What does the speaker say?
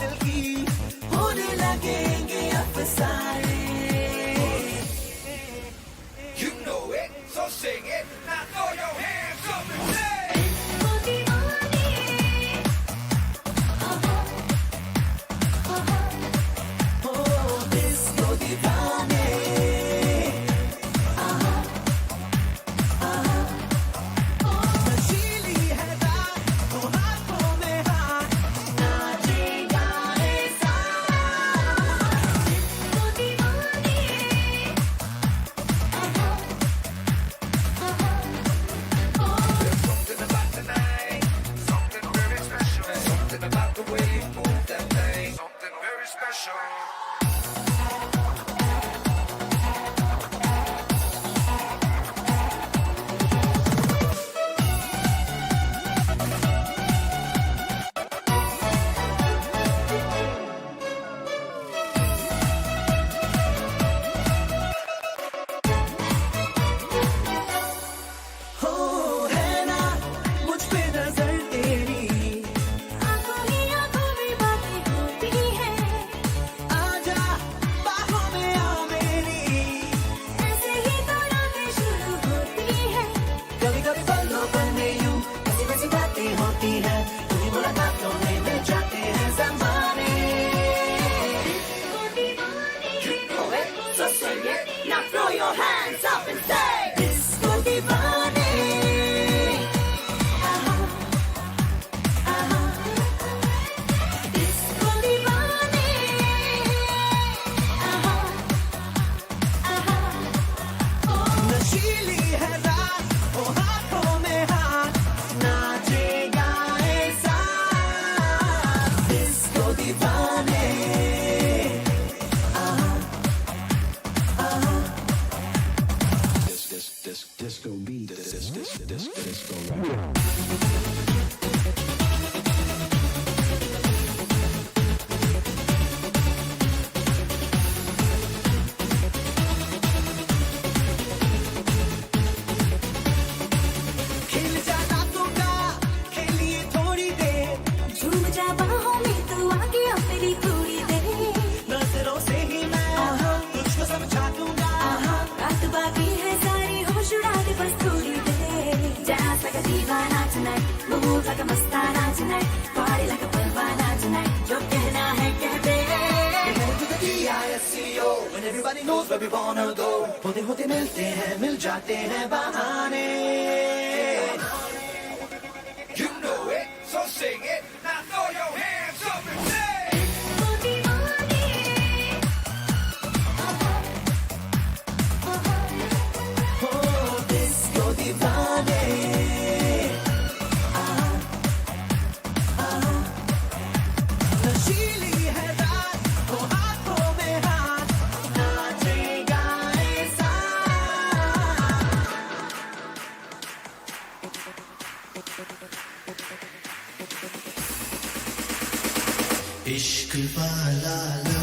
दिल की होने लगेंगे अफसाने You know it, so sing it. Now throw your hands up and say. Disco दीवाने नशीली है रात वो हाथों में हाथ नाचे गाए Something about tonight, something very special. Something about the way you move that thing, something very special. हो है ना मुझ पे नजर तेरी आंखों ही आंखों में बातें होती हैं आजा बाहों में आ मेरी ऐसे ही तो रातें शुरू होती हैं कभी कभी पलों पर में यूं ऐसी वैसी बातें होती हैं तुम्हें मुलाकातों में मिल जाते हैं ज़माने You know it, so sing it. Now throw your hands up and say. Disco दीवाने Disco दीवाने नशीली है रात वो हाथों में हाथ नाचे गाए साथ डिस्को दीवाने Disco beat, disco rock. खिल जा रातों का खेलिए थोड़ी देर झूम जा बाहों में तू आगे अब मेरी थोड़ी देर नजरों से ही मैं तुझको समझा दूंगा रात बाकी है सारी होश उड़ा दे बस थोड़ी देर Dance like a दीवाना tonight Move like a Mastana tonight Party like a Parwana tonight जो कहना है कह दे Headed to the DISCO when everybody knows where we wanna go होते होते मिलते हैं मिल जाते हैं बहाने You know it, so sing it. Now throw your hands up and say. हो डिस्को दीवाने नशीली है रात वो हाथों में हाथ नाचे गाए साथ इश्क वाला